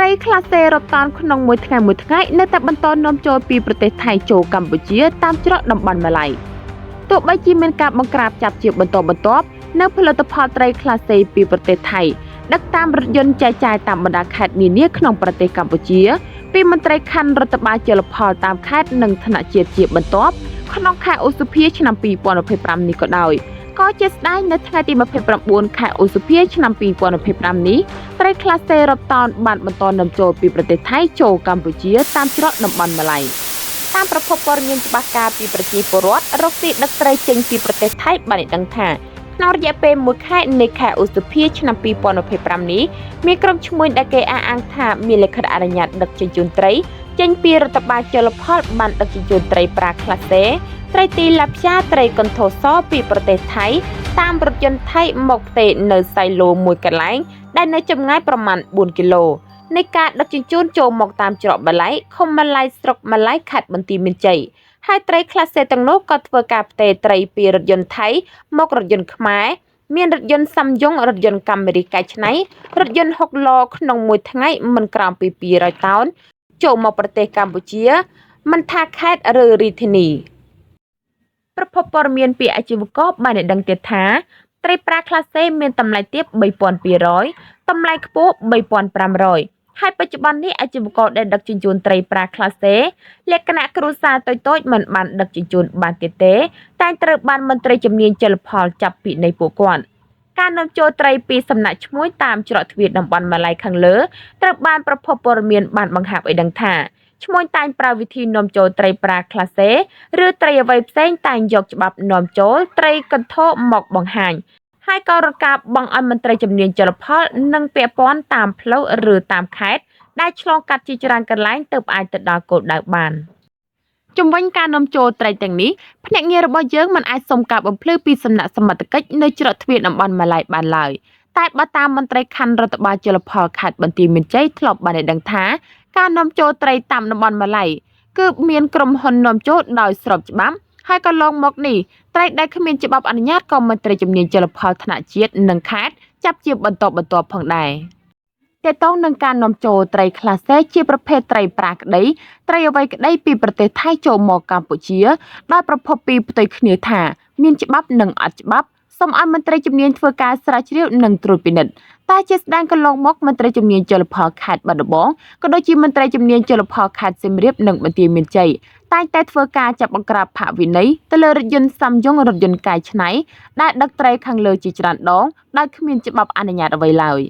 ត្រីខ្លះសេរាប់តោនក្នុងមួយថ្ងៃនៅតែបន្តនាំចូលពីប្រទេសថៃចូលកម្ពុជាតាមច្រកតំបន់ម៉ាឡៃទោះបីជាមានការបង្ក្រាបចាប់ជាបន្តបន្ទាប់នៅផលិតផលត្រីខ្លះសេពីប្រទេសថៃដឹកតាមរថយន្តចែកចាយតាមបណ្ដាខេត្តនានាក្នុងប្រទេសកម្ពុជាពីមន្ត្រីខណ្ឌរដ្ឋបាលជលផលតាមខេត្តនិងថ្នាក់ជាតិជាបន្ទាប់ក្នុងខែឧសភាឆ្នាំ2025នេះក៏ដោយក៏ជាស្ដែងនៅថ្ងៃទី29ខែឧសភាឆ្នាំ2025នេះត្រីខ្លះសេរាប់តោនបានបន្តនាំចូលពីប្រទេសថៃចូលកម្ពុជាតាមច្រកតំបន់ម៉ាឡៃតាមប្រភពព័ត៌មានច្បាស់ការពីប្រជាពលរដ្ឋរកស៊ីដឹកត្រីចេញពីប្រទេសថៃបានឲ្យដឹងថាក្នុងរយៈពេល1ខែនៃខែឧសភាឆ្នាំ2025នេះមានក្រុមឈ្មួញដែលគេអះអាងថាមានលិខិតអនុញ្ញាតដឹកជញ្ជូនត្រីចេញពីរដ្ឋបាលជលផលបានដឹកជញ្ជូនត្រីប្រាខ្លះសេត្រីទីឡាផ្យាត្រីកន្ធរសពីប្រទេសថៃតាមរថយន្តថៃមកផ្ទេរនៅសៃឡូមួយកន្លែងដែលនៅចម្ងាយប្រមាណ4គីឡូនៃការដឹកជញ្ជូនចូលមកតាមច្រកម៉ាឡៃឃុំម៉ាឡៃស្រុកម៉ាឡៃខេត្តបន្ទាយមានជ័យហើយត្រីខ្លះសេទាំងនោះក៏ធ្វើការផ្ទេរត្រីពីរថយន្តថៃមករថយន្តខ្មែរមានរថយន្តសាំយ៉ុងរថយន្តកាមេរីកែច្នៃរថយន្ត6ឡក្នុងមួយថ្ងៃមិនក្រោមពី200តោនចូលមកប្រទេសកម្ពុជាមិនថាខេត្តឬរាជធានីប្រភពព័ត៌មានពីអាជីវករបានឲ្យដឹងទៀតថាត្រីប្រាខ្លះសេមានតម្លៃទាប3200តម្លៃខ្ពស់3500ហើយបច្ចុប្បន្ននេះអាជីវករដែលដឹកជញ្ជូនត្រីប្រាខ្លះសេលក្ខណៈគ្រួសារតូចៗមិនបានដឹកជញ្ជូនបានទេតែត្រូវបានមន្ត្រីជំនាញជលផលចាប់ពីនៃពួកគាត់ការនាំចូលត្រីពីសំណាក់ឈ្មួញតាមច្រកទ្វារតំបន់ម៉ាឡៃខាងលើត្រូវបានប្រភពព័ត៌មានបានបង្ហាញឲ្យដឹងថាឈ្មួញតែងប្រើវិធីនាំចូលត្រីប្រាខ្លះសេឬត្រីអ្វីផ្សេងតែងយកច្បាប់នាំចូលត្រីកន្ធរមកបង្ហាញហើយក៏រកការបង្ឲ្យមន្ត្រីជំនាញជលផលនិងពាក់ព័ន្ធតាមផ្លូវឬតាមខេត្តដែលឆ្លងកាត់ជាច្រើនកន្លែងទើបអាចទៅដល់គោលដៅបានជំវិញការនាំចូលត្រីទាំងនេះភ្នាក់ងាររបស់យើងមិនអាចសុំការបំភ្លឺពីសំណាក់សមត្ថកិច្ចនៅច្រកទ្វារតំបន់ម៉ាឡៃបានឡើយតែបើតាមមន្ត្រីខណ្ឌរដ្ឋបាលជលផលខេត្តបន្ទាយមានជ័យធ្លាប់បានឲ្យដឹងថាការនាំចូលត្រីតាមតំបន់ម៉ាឡៃគឺមានក្រុមហ៊ុននាំចូលដោយស្របច្បាប់ហើយក៏ឡងមកនេះត្រីដែលគ្មានច្បាប់អនុញ្ញាតក៏មន្ត្រីជំនាញជលផលថ្នាក់ជាតិនិងខេត្តចាប់ជាបន្តផងដែរតើតើនឹងការនាំចូលត្រីខ្លះសេជាប្រភេទត្រីប្រាក្តីត្រីអ្វីក្តីពីប្រទេសថៃចូលមកកម្ពុជាដោយប្រភពពីផ្ទុយគ្នាថាមានច្បាប់និងអត់ច្បាប់សូមឲ្យមន្ត្រីជំនាញធ្វើការស្រាវជ្រាវនិងត្រួតពិនិត្យតែជាស្ដែងកន្លងមកមន្ត្រីជំនាញជលផលខេត្តបាត់ដំបងក៏ដូចជាមន្ត្រីជំនាញជលផលខេត្តសៀមរាបនិងបន្ទាយមានជ័យតែងតែធ្វើការចាប់បង្ក្រាបផាកវិន័យទៅលើរថយន្តសាំយ៉ុងរថយន្តកែច្នៃដែលដឹកត្រីខាងលើជាច្រើនដងដោយគ្មានច្បាប់អនុញ្ញាតអ្វីឡើយ